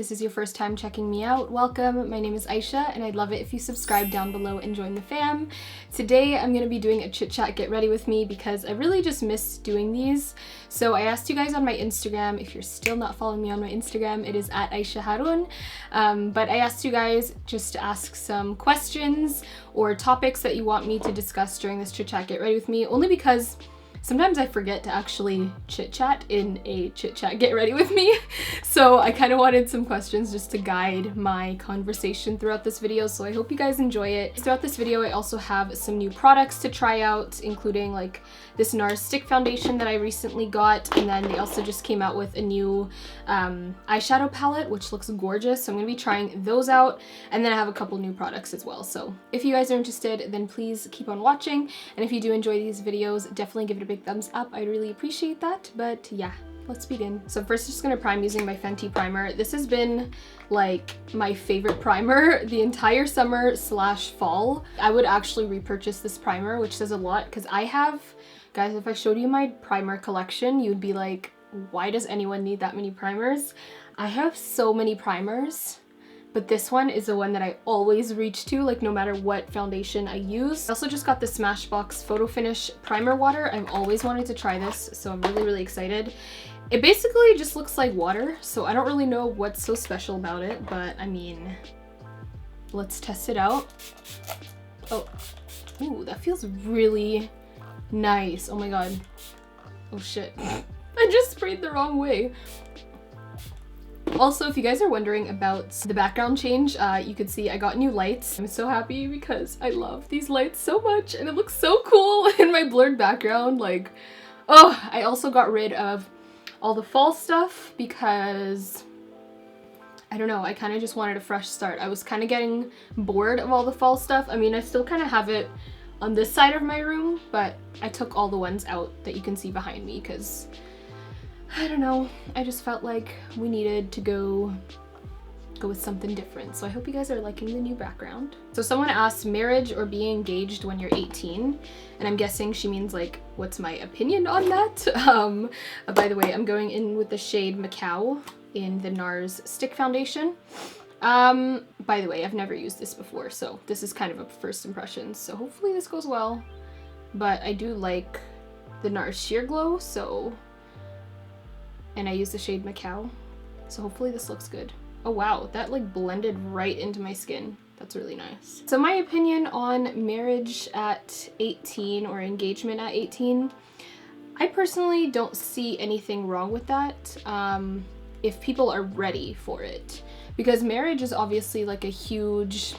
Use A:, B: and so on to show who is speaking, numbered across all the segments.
A: this is your first time checking me out, welcome. My name is Aysha and I'd love it if you subscribe down below and join the fam. Today I'm going to be doing a chit chat get ready with me because I really just miss doing these. So I asked you guys on my Instagram, if you're still not following me on my Instagram, it is at Aysha Harun. But I asked you guys just to ask some questions or topics that you want me to discuss during this chit chat get ready with me, only because sometimes I forget to actually chit-chat in a chit-chat get ready with me. So I kind of wanted some questions just to guide my conversation throughout this video, so I hope you guys enjoy it. Throughout this video I also have some new products to try out, including like this NARS stick foundation that I recently got, and then they also just came out with a new eyeshadow palette which looks gorgeous, so I'm going to be trying those out, and then I have a couple new products as well. So if you guys are interested, then please keep on watching, and if you do enjoy these videos, definitely give it a big thumbs up. I'd really appreciate that. But yeah, let's begin. So first, just gonna prime using my Fenty primer. This has been like my favorite primer the entire summer slash fall. I would actually repurchase this primer, which says a lot because I have, guys, if I showed you my primer collection, you'd be like, why does anyone need that many primers? I have so many primers, but this one is the one that I always reach to, like no matter what foundation I use. I also just got the Smashbox Photo Finish Primer Water. I've always wanted to try this, so I'm really excited. It basically just looks like water, so I don't really know what's so special about it, but I mean, let's test it out. Oh, ooh, that feels really nice. Oh my god. Oh shit. I just sprayed the wrong way. Also, if you guys are wondering about the background change, you can see I got new lights. I'm so happy because I love these lights so much and it looks so cool in my blurred background. Like, oh, I also got rid of all the fall stuff because, I don't know, I kind of just wanted a fresh start. I was kind of getting bored of all the fall stuff. I mean, I still kind of have it on this side of my room, but I took all the ones out that you can see behind me because, I don't know, I just felt like we needed to go with something different. So I hope you guys are liking the new background. So someone asked, marriage or being engaged when you're 18? And I'm guessing she means like, what's my opinion on that? By the way, I'm going in with the shade Macau in the NARS stick foundation. By the way, I've never used this before, so this is kind of a first impression, so hopefully this goes well. But I do like the NARS Sheer Glow, so, and I use the shade Macau, so hopefully this looks good. Oh wow, that like blended right into my skin. That's really nice. So my opinion on marriage at 18 or engagement at 18, I personally don't see anything wrong with that if people are ready for it. Because marriage is obviously like a huge,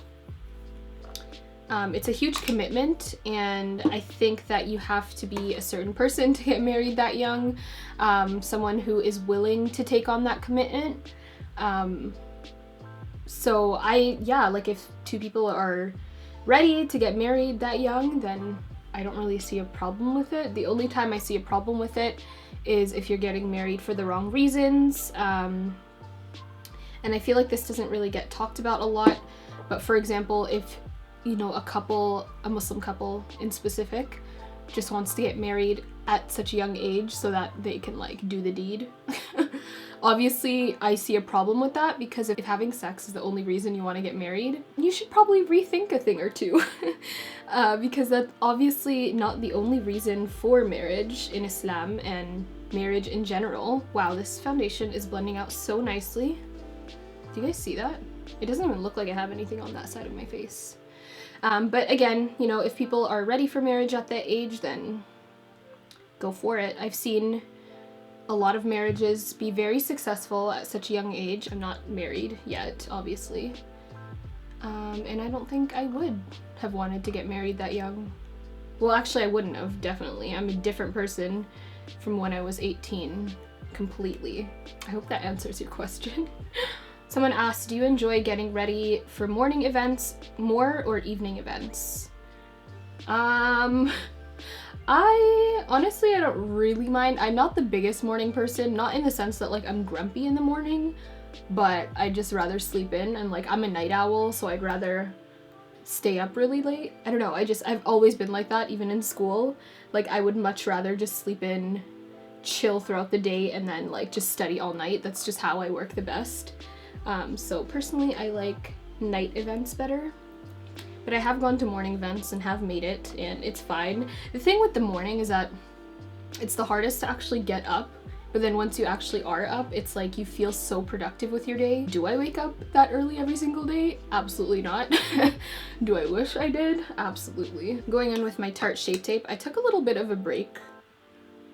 A: it's a huge commitment, and I think that you have to be a certain person to get married that young, someone who is willing to take on that commitment. So yeah, like if two people are ready to get married that young, then I don't really see a problem with it. The only time I see a problem with it is if you're getting married for the wrong reasons, and I feel like this doesn't really get talked about a lot, but for example, if, you know, a Muslim couple in specific, just wants to get married at such a young age so that they can like do the deed. Obviously, I see a problem with that because if having sex is the only reason you want to get married, you should probably rethink a thing or two. Because that's obviously not the only reason for marriage in Islam and marriage in general. Wow, this foundation is blending out so nicely. Do you guys see that? It doesn't even look like I have anything on that side of my face. But again, you know, if people are ready for marriage at that age, then go for it. I've seen a lot of marriages be very successful at such a young age. I'm not married yet, obviously. And I don't think I would have wanted to get married that young. Well, actually, I wouldn't have, definitely. I'm a different person from when I was 18, completely. I hope that answers your question. Someone asked, do you enjoy getting ready for morning events more or evening events? Honestly, I don't really mind. I'm not the biggest morning person, not in the sense that like I'm grumpy in the morning, but I'd just rather sleep in, and like I'm a night owl, so I'd rather stay up really late. I don't know, I've always been like that, even in school. Like I would much rather just sleep in, chill throughout the day, and then like just study all night. That's just how I work the best. So personally I like night events better, but I have gone to morning events and have made it, and it's fine. The thing with the morning is that it's the hardest to actually get up, but then once you actually are up, it's like you feel so productive with your day. Do I wake up that early every single day? Absolutely not. Do I wish I did? Absolutely. Going in with my Tarte Shape Tape, I took a little bit of a break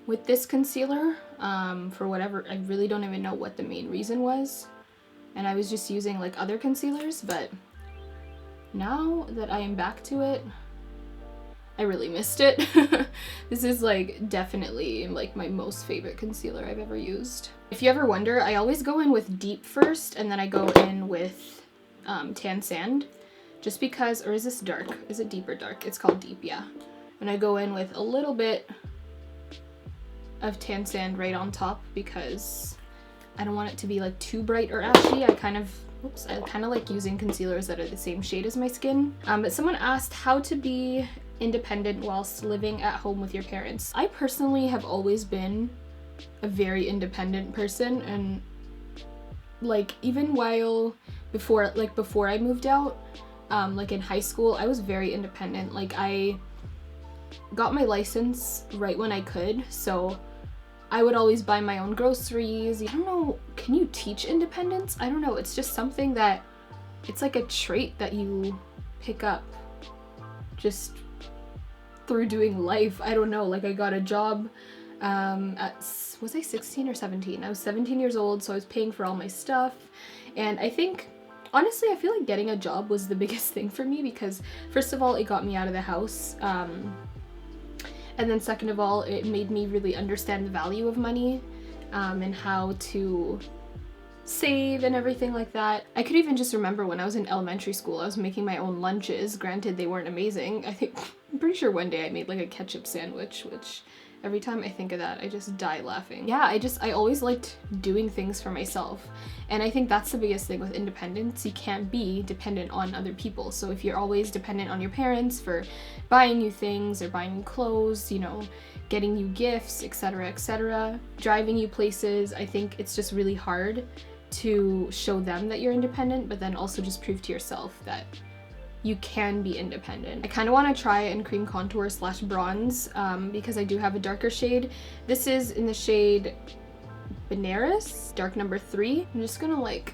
A: with this concealer for whatever, I really don't even know what the main reason was. And I was just using like other concealers, but now that I am back to it, I really missed it. This is like definitely like my most favorite concealer I've ever used. If you ever wonder, I always go in with deep first and then I go in with tan sand, just because, or is this dark? Is it deep or dark? It's called deep, yeah. And I go in with a little bit of tan sand right on top because I don't want it to be like too bright or ashy. I kind of like using concealers that are the same shade as my skin. But someone asked how to be independent whilst living at home with your parents. I personally have always been a very independent person, and like even before I moved out, like in high school, I was very independent. Like I got my license right when I could, so I would always buy my own groceries. I don't know, can you teach independence? I don't know, it's just something that, it's like a trait that you pick up just through doing life. I don't know, like I got a job was I 16 or 17? I was 17 years old, so I was paying for all my stuff. And I think, honestly, I feel like getting a job was the biggest thing for me because first of all, it got me out of the house. And then second of all, it made me really understand the value of money and how to save and everything like that. I could even just remember when I was in elementary school, I was making my own lunches. Granted, they weren't amazing. I'm pretty sure one day I made like a ketchup sandwich, which every time I think of that, I just die laughing. Yeah, I always liked doing things for myself. And I think that's the biggest thing with independence. You can't be dependent on other people. So if you're always dependent on your parents for buying you things or buying you clothes, you know, getting you gifts, etc., driving you places, I think it's just really hard to show them that you're independent, but then also just prove to yourself that you can be independent. I kind of want to try and cream contour / bronze because I do have a darker shade. This is in the shade Benares, dark number 3. I'm just gonna like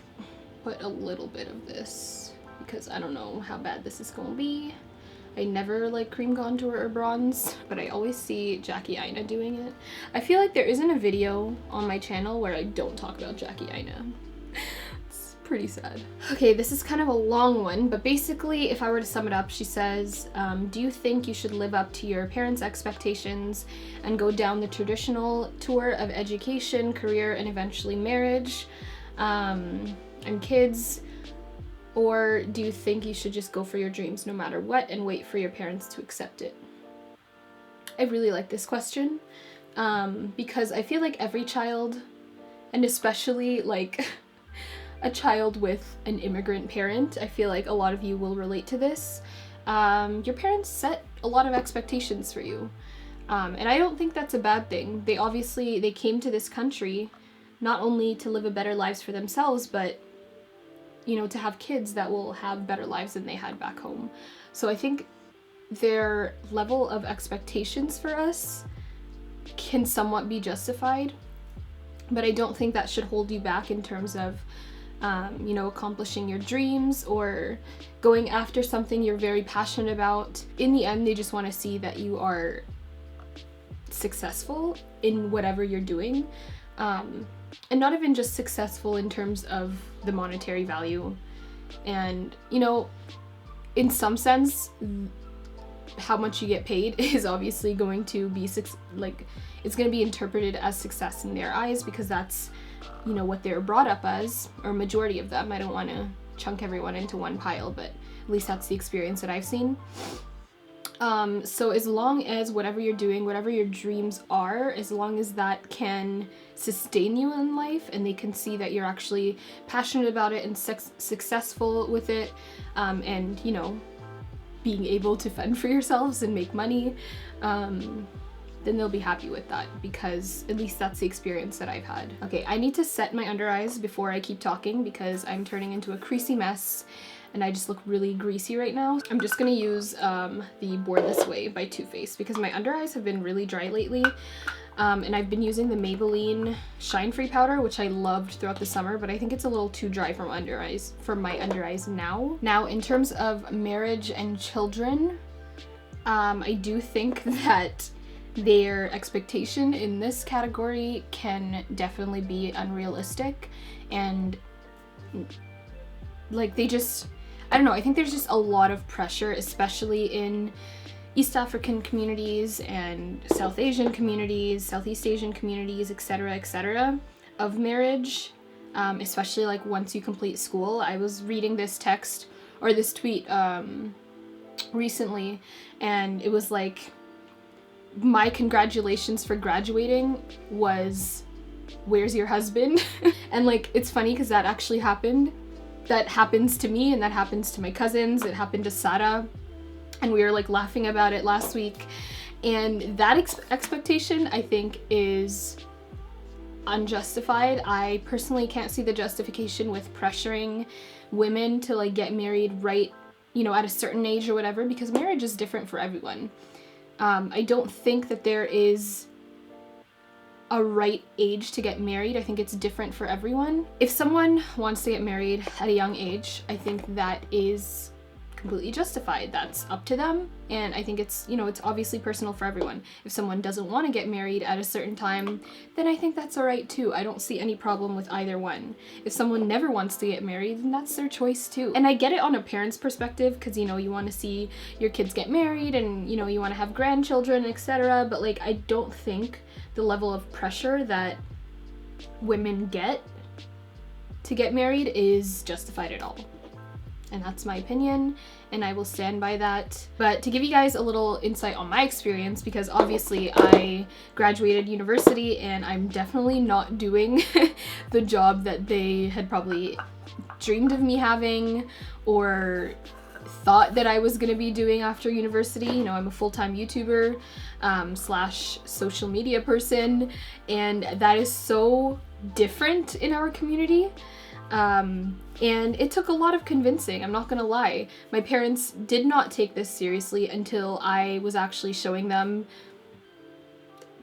A: put a little bit of this because I don't know how bad this is gonna be. I never like cream contour or bronze, but I always see Jackie Aina doing it. I feel like there isn't a video on my channel where I don't talk about Jackie Aina. It's pretty sad. Okay, this is kind of a long one, but basically if I were to sum it up, she says, do you think you should live up to your parents' expectations and go down the traditional tour of education, career, and eventually marriage and kids? Or do you think you should just go for your dreams no matter what and wait for your parents to accept it? I really like this question because I feel like every child, and especially like a child with an immigrant parent, I feel like a lot of you will relate to this. Your parents set a lot of expectations for you. And I don't think that's a bad thing. They came to this country not only to live a better lives for themselves, but you know, to have kids that will have better lives than they had back home. So I think their level of expectations for us can somewhat be justified, but I don't think that should hold you back in terms of, you know, accomplishing your dreams or going after something you're very passionate about. In the end, they just want to see that you are successful in whatever you're doing. And not even just successful in terms of the monetary value. And, you know, in some sense, how much you get paid is obviously going to be, it's going to be interpreted as success in their eyes because that's, you know, what they're brought up as, or majority of them. I don't want to chunk everyone into one pile, but at least that's the experience that I've seen. So as long as whatever you're doing, whatever your dreams are, as long as that can sustain you in life and they can see that you're actually passionate about it and successful with it, and, you know, being able to fend for yourselves and make money, then they'll be happy with that, because at least that's the experience that I've had. Okay, I need to set my under eyes before I keep talking because I'm turning into a creasy mess and I just look really greasy right now. I'm just gonna use the Born This Way by Too Faced because my under eyes have been really dry lately. And I've been using the Maybelline Shine Free Powder, which I loved throughout the summer, but I think it's a little too dry for my under eyes now. Now, in terms of marriage and children, I do think that their expectation in this category can definitely be unrealistic, and like they just, I don't know, I think there's just a lot of pressure, especially in East African communities and South Asian communities, Southeast Asian communities, etc., of marriage, especially like once you complete school. I was reading this text or this tweet recently, and it was like, my congratulations for graduating was, where's your husband? And like, it's funny because that actually happened. That happens to me, and that happens to my cousins. It happened to Sarah, and we were like laughing about it last week. And that expectation, I think, is unjustified. I personally can't see the justification with pressuring women to like get married right, you know, at a certain age or whatever, because marriage is different for everyone. I don't think that there is a right age to get married. I think it's different for everyone. If someone wants to get married at a young age, I think that is completely justified. That's up to them, and I think it's, you know, it's obviously personal for everyone. If someone doesn't want to get married at a certain time, then I think that's all right too. I don't see any problem with either one. If someone never wants to get married, then that's their choice too. And I get it on a parent's perspective, because, you know, you want to see your kids get married and, you know, you want to have grandchildren, etc., but like, I don't think the level of pressure that women get to get married is justified at all. And that's my opinion, and I will stand by that. But to give you guys a little insight on my experience, because obviously I graduated university and I'm definitely not doing the job that they had probably dreamed of me having or thought that I was gonna be doing after university. You know, I'm a full-time YouTuber slash social media person, and that is so different in our community. And it took a lot of convincing, I'm not gonna lie. My parents did not take this seriously until I was actually showing them,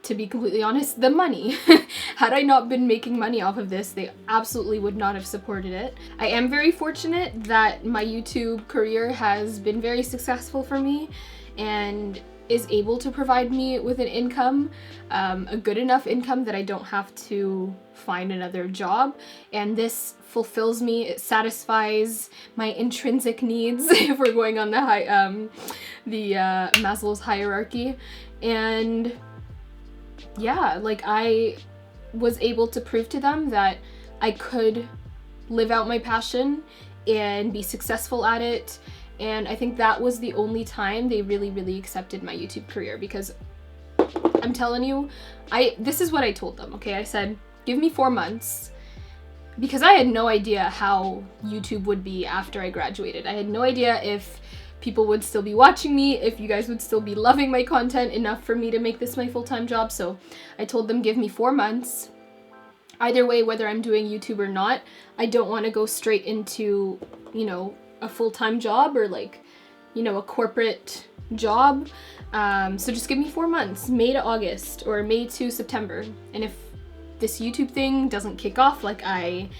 A: to be completely honest, the money. Had I not been making money off of this, they absolutely would not have supported it. I am very fortunate that my YouTube career has been very successful for me and is able to provide me with an income, a good enough income that I don't have to find another job, and this fulfills me. It satisfies my intrinsic needs if we're going on the Maslow's hierarchy. And yeah, like, I was able to prove to them that I could live out my passion and be successful at it. And I think that was the only time they really accepted my YouTube career, because I'm telling you, this is what I told them, okay? I said, give me 4 months, because I had no idea how YouTube would be after I graduated. I had no idea if people would still be watching me, if you guys would still be loving my content enough for me to make this my full-time job. So I told them, give me 4 months. Either way, whether I'm doing YouTube or not, I don't want to go straight into, you know, a full-time job or like, you know, a corporate job. So just give me 4 months, May to August or May to September. And if this YouTube thing doesn't kick off like I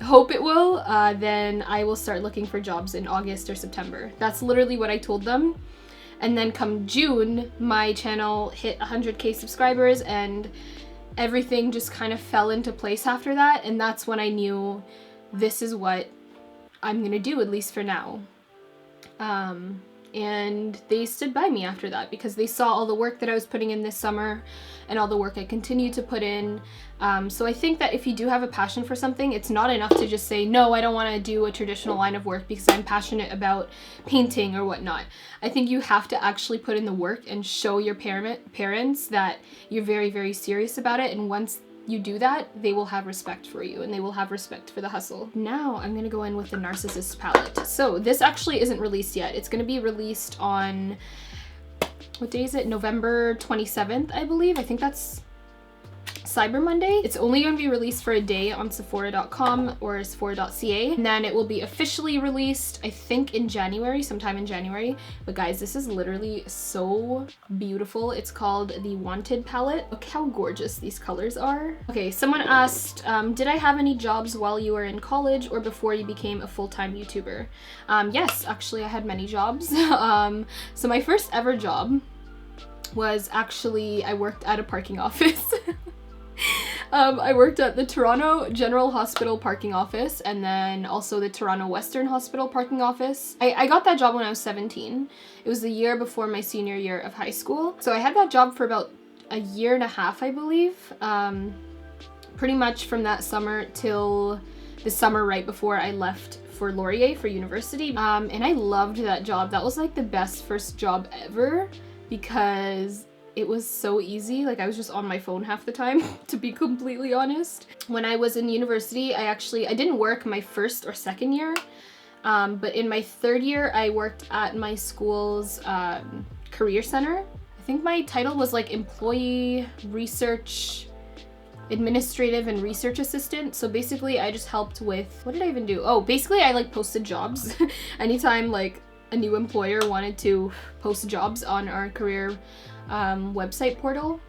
A: hope it will, then I will start looking for jobs in August or September. That's literally what I told them. And then come June, my channel hit 100K subscribers and everything just kind of fell into place after that. And that's when I knew this is what I'm gonna do, at least for now. And they stood by me after that because they saw all the work that I was putting in this summer and all the work I continue to put in. So I think that if you do have a passion for something, it's not enough to just say, no, I don't want to do a traditional line of work because I'm passionate about painting or whatnot. I think you have to actually put in the work and show your parents that you're very serious about it. And once you do that, they will have respect for you and they will have respect for the hustle. Now I'm gonna go in with the Narcissist palette. So this actually isn't released yet. It's gonna be released on what day is it? November 27th, I believe. I think that's Cyber Monday. It's only going to be released for a day on Sephora.com or Sephora.ca, and then it will be officially released, I think, in January, sometime in January. But guys, this is literally so beautiful. It's called the Wanted palette. Look how gorgeous these colors are. Okay, someone asked, did I have any jobs while you were in college or before you became a full-time YouTuber? Yes, actually, I had many jobs. So my first ever job was actually, I worked at a parking office. I worked at the Toronto General Hospital parking office and then also the Toronto Western Hospital parking office. I got that job when I was 17. It was the year before my senior year of high school. So I had that job for about a year and a half, I believe. Pretty much from that summer till the summer right before I left for Laurier for university. And I loved that job. That was like the best first job ever because it was so easy. Like I was just on my phone half the time, to be completely honest. When I was in university, I didn't work my first or second year, but in my third year, I worked at my school's career center. I think my title was like Employee Research Administrative and Research Assistant. So basically I just helped with, what did I even do? Oh, basically I like posted jobs. Anytime like a new employer wanted to post jobs on our career website portal,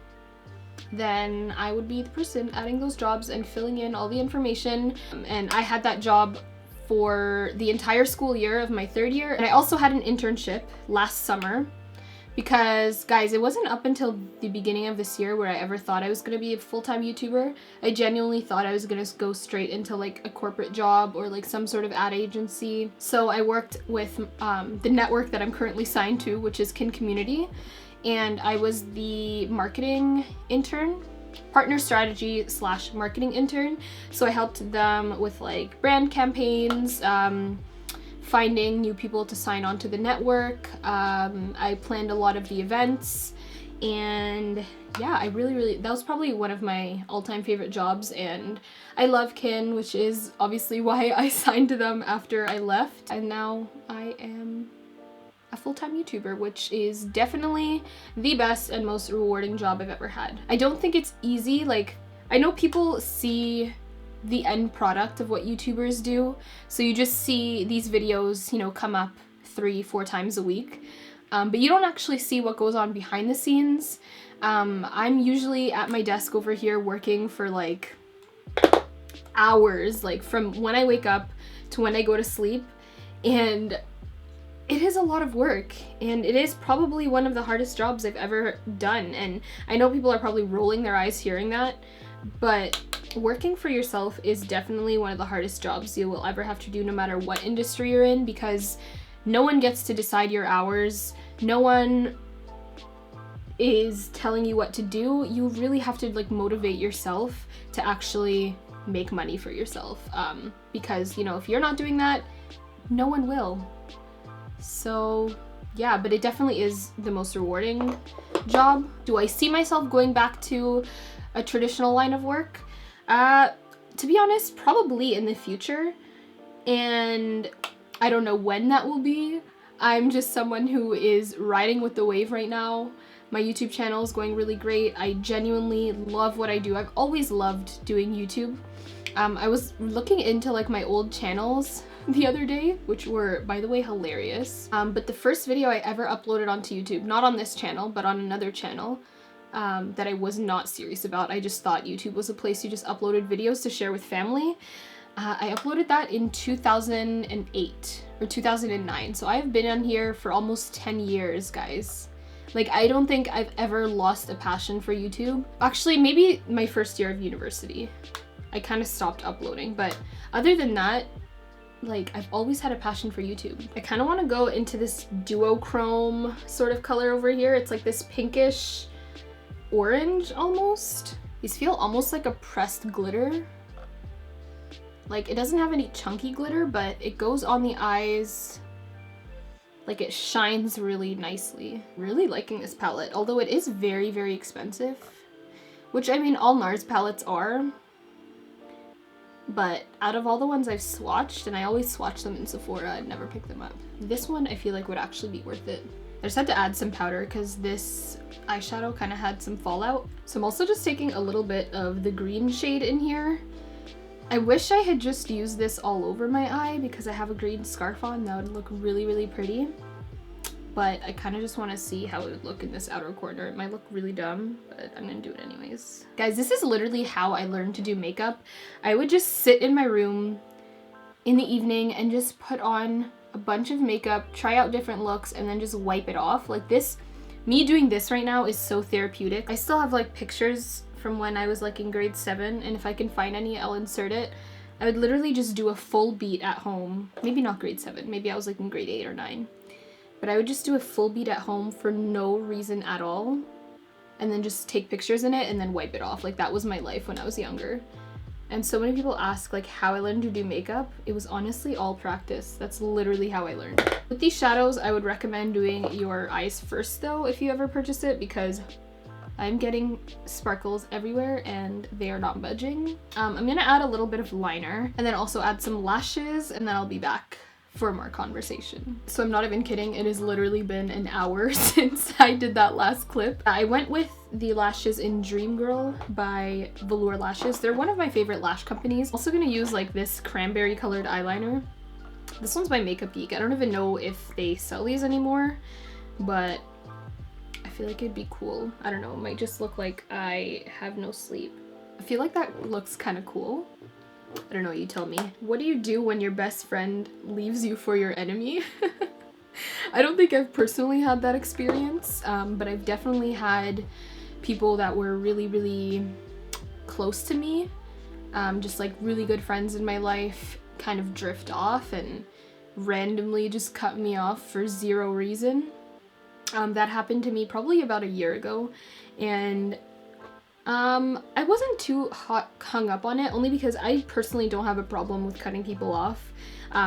A: then I would be the person adding those jobs and filling in all the information. And I had that job for the entire school year of my third year. And I also had an internship last summer because, guys, it wasn't up until the beginning of this year where I ever thought I was going to be a full-time YouTuber. I genuinely thought I was going to go straight into like a corporate job or like some sort of ad agency. So I worked with the network that I'm currently signed to, which is Kin Community. And I was the marketing intern, partner strategy / marketing intern. So I helped them with like brand campaigns, finding new people to sign on to the network. I planned a lot of the events, and yeah, I really, that was probably one of my all-time favorite jobs. And I love Kin, which is obviously why I signed to them after I left. And now I am a full-time YouTuber, which is definitely the best and most rewarding job I've ever had. I don't think it's easy. Like, I know people see the end product of what YouTubers do, so you just see these videos, you know, come up 3-4 times a week, but you don't actually see what goes on behind the scenes. I'm usually at my desk over here working for like hours, like from when I wake up to when I go to sleep, and it is a lot of work, and it is probably one of the hardest jobs I've ever done. And I know people are probably rolling their eyes hearing that, but working for yourself is definitely one of the hardest jobs you will ever have to do, no matter what industry you're in, because no one gets to decide your hours. No one is telling you what to do. You really have to like motivate yourself to actually make money for yourself, because, you know, if you're not doing that, no one will. So yeah, but it definitely is the most rewarding job. Do I see myself going back to a traditional line of work? To be honest, probably in the future, and I don't know when that will be. I'm just someone who is riding with the wave right now. My YouTube channel is going really great. I genuinely love what I do. I've always loved doing YouTube. I was looking into like my old channels the other day, which were, by the way, hilarious. But the first video I ever uploaded onto YouTube, not on this channel, but on another channel, that I was not serious about. I just thought YouTube was a place you just uploaded videos to share with family. I uploaded that in 2008 or 2009. So I've been on here for almost 10 years, guys. Like, I don't think I've ever lost a passion for YouTube. Actually, maybe my first year of university, I kind of stopped uploading, but other than that, like, I've always had a passion for YouTube. I kind of want to go into this duochrome sort of color over here. It's like this pinkish orange almost. These feel almost like a pressed glitter. Like, it doesn't have any chunky glitter, but it goes on the eyes. Like, it shines really nicely. Really liking this palette, although it is very, very expensive. Which, I mean, all NARS palettes are. But out of all the ones I've swatched, and I always swatch them in Sephora, I'd never pick them up. This one I feel like would actually be worth it. I just had to add some powder because this eyeshadow kind of had some fallout. So I'm also just taking a little bit of the green shade in here. I wish I had just used this all over my eye because I have a green scarf on. That would look really, really pretty. But I kind of just want to see how it would look in this outer corner. It might look really dumb, but I'm gonna do it anyways. Guys, this is literally how I learned to do makeup. I would just sit in my room in the evening and just put on a bunch of makeup, try out different looks, and then just wipe it off. Like this, me doing this right now is so therapeutic. I still have like pictures from when I was like in grade 7, and if I can find any, I'll insert it. I would literally just do a full beat at home. Maybe not grade 7, maybe I was like in grade 8 or 9. But I would just do a full beat at home for no reason at all, and then just take pictures in it and then wipe it off. Like that was my life when I was younger. And so many people ask like how I learned to do makeup. It was honestly all practice. That's literally how I learned. With these shadows, I would recommend doing your eyes first though if you ever purchase it, because I'm getting sparkles everywhere and they are not budging. I'm gonna add a little bit of liner and then also add some lashes, and then I'll be back for more conversation. So I'm not even kidding, it has literally been an hour since I did that last clip. I went with the lashes in Dream Girl by Velour Lashes. They're one of my favorite lash companies. Also gonna use like this cranberry colored eyeliner. This one's by Makeup Geek. I don't even know if they sell these anymore, but I feel like it'd be cool. I don't know, it might just look like I have no sleep. I feel like that looks kind of cool. I don't know, you tell me. What do you do when your best friend leaves you for your enemy? I don't think I've personally had that experience, but I've definitely had people that were really, really close to me, just like really good friends in my life, kind of drift off and randomly just cut me off for zero reason. That happened to me probably about a year ago, and I wasn't too hung up on it, only because I personally don't have a problem with cutting people off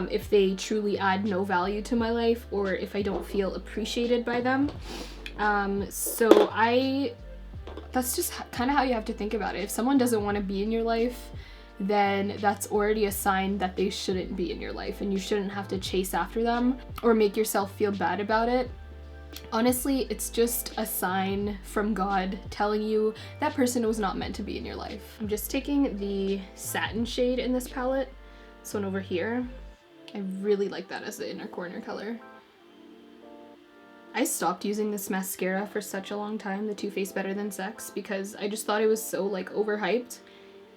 A: if they truly add no value to my life or if I don't feel appreciated by them. So that's just kind of how you have to think about it. If someone doesn't want to be in your life, then that's already a sign that they shouldn't be in your life, and you shouldn't have to chase after them or make yourself feel bad about it. Honestly, it's just a sign from God telling you that person was not meant to be in your life. I'm just taking the satin shade in this palette, this one over here. I really like that as the inner corner color. I stopped using this mascara for such a long time, the Too Faced Better Than Sex, because I just thought it was so like overhyped,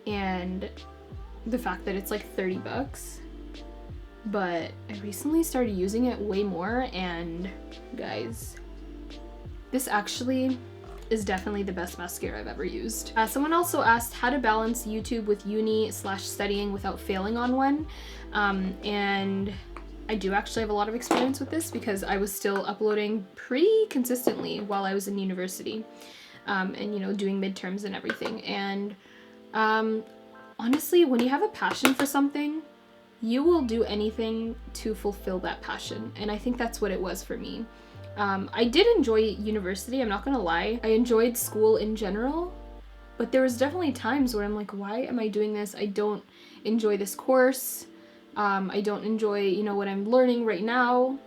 A: and the fact that it's like 30 bucks. But I recently started using it way more, and guys, this actually is definitely the best mascara I've ever used. Someone also asked how to balance YouTube with uni/studying without failing on one, and I do actually have a lot of experience with this because I was still uploading pretty consistently while I was in university, and you know, doing midterms and everything. And honestly, when you have a passion for something, you will do anything to fulfill that passion, and I think that's what it was for me. I did enjoy university, I'm not gonna lie. I enjoyed school in general, but there was definitely times where I'm like, why am I doing this? I don't enjoy this course. I don't enjoy, you know, what I'm learning right now.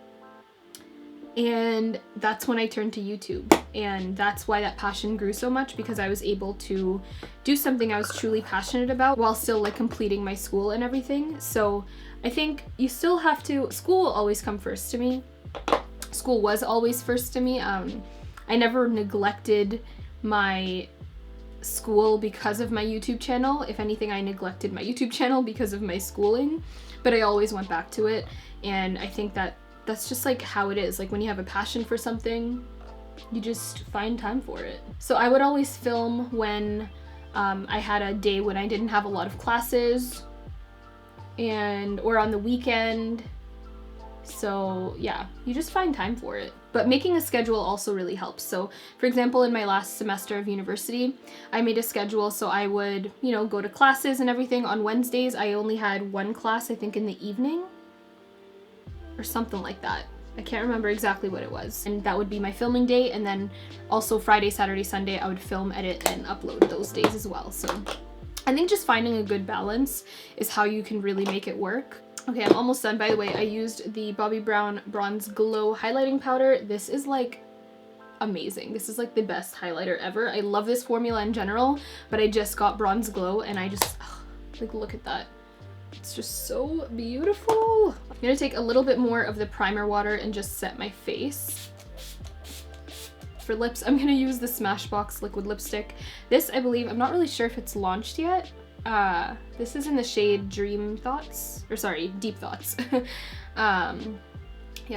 A: And that's when I turned to YouTube, and that's why that passion grew so much, because I was able to do something I was truly passionate about while still like completing my school and everything. So I think you still have to, school will always come first to me. School was always first to me. I never neglected my school because of my YouTube channel. If anything, I neglected my YouTube channel because of my schooling, but I always went back to it. And I think that that's just like how it is. Like when you have a passion for something, you just find time for it. So I would always film when I had a day when I didn't have a lot of classes, or on the weekend. So yeah, you just find time for it. But making a schedule also really helps. So for example, in my last semester of university, I made a schedule so I would, you know, go to classes and everything. On Wednesdays, I only had one class, I think in the evening or something like that. I can't remember exactly what it was. And that would be my filming day. And then also Friday, Saturday, Sunday, I would film, edit, and upload those days as well. So I think just finding a good balance is how you can really make it work. Okay, I'm almost done. By the way, I used the Bobbi Brown Bronze Glow highlighting powder. This is like amazing. This is like the best highlighter ever. I love this formula in general, but I just got Bronze Glow and I just, like, look at that. It's just so beautiful. I'm gonna take a little bit more of the primer water and just set my face. For lips, I'm gonna use the Smashbox liquid lipstick. This, I believe, I'm not really sure if it's launched yet. This is in the shade Dream Thoughts, or sorry, Deep Thoughts. Yeah,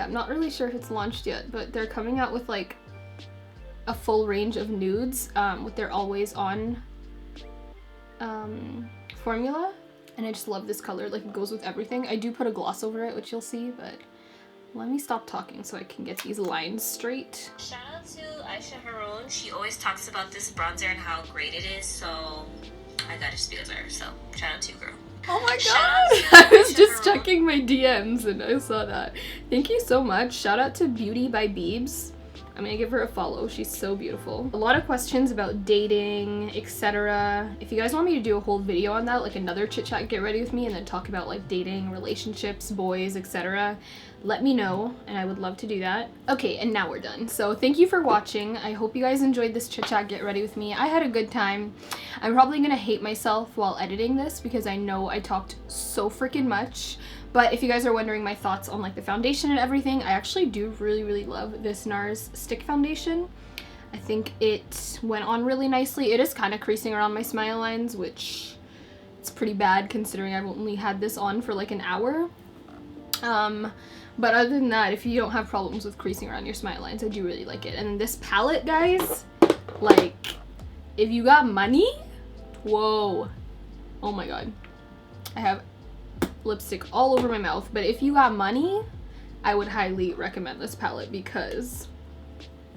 A: I'm not really sure if it's launched yet, but they're coming out with like a full range of nudes with their Always On formula. And I just love this color, like it goes with everything. I do put a gloss over it, which you'll see, but let me stop talking so I can get these lines straight.
B: Shout out to Aysha Harun. She always talks about this bronzer and how great it is, so I gotta speak with her, so shout out to you, girl.
A: Oh my god! I was just checking my DMs and I saw that. Thank you so much. Shout out to Beauty by Beebs. I'm gonna give her a follow. She's so beautiful. A lot of questions about dating, etc. If you guys want me to do a whole video on that, like another chit chat get ready with me, and then talk about like dating, relationships, boys, etc., let me know and I would love to do that. Okay, and now we're done. So thank you for watching. I hope you guys enjoyed this chit chat get ready with me. I had a good time. I'm probably gonna hate myself while editing this because I know I talked so freaking much. But if you guys are wondering my thoughts on like the foundation and everything, I actually do really love this NARS stick foundation. I think it went on really nicely. It is kind of creasing around my smile lines, which it's pretty bad considering I've only had this on for like an hour. But other than that, if you don't have problems with creasing around your smile lines, I do really like it. And this palette, guys, like, if you got money, whoa, oh my god. I have lipstick all over my mouth, but if you got money, I would highly recommend this palette because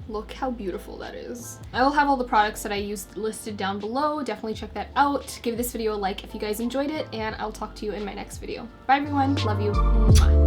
A: look how beautiful that is. I will have all the products that I used listed down below. Definitely check that out. Give this video a like if you guys enjoyed it, and I'll talk to you in my next video. Bye everyone, love you. Mwah.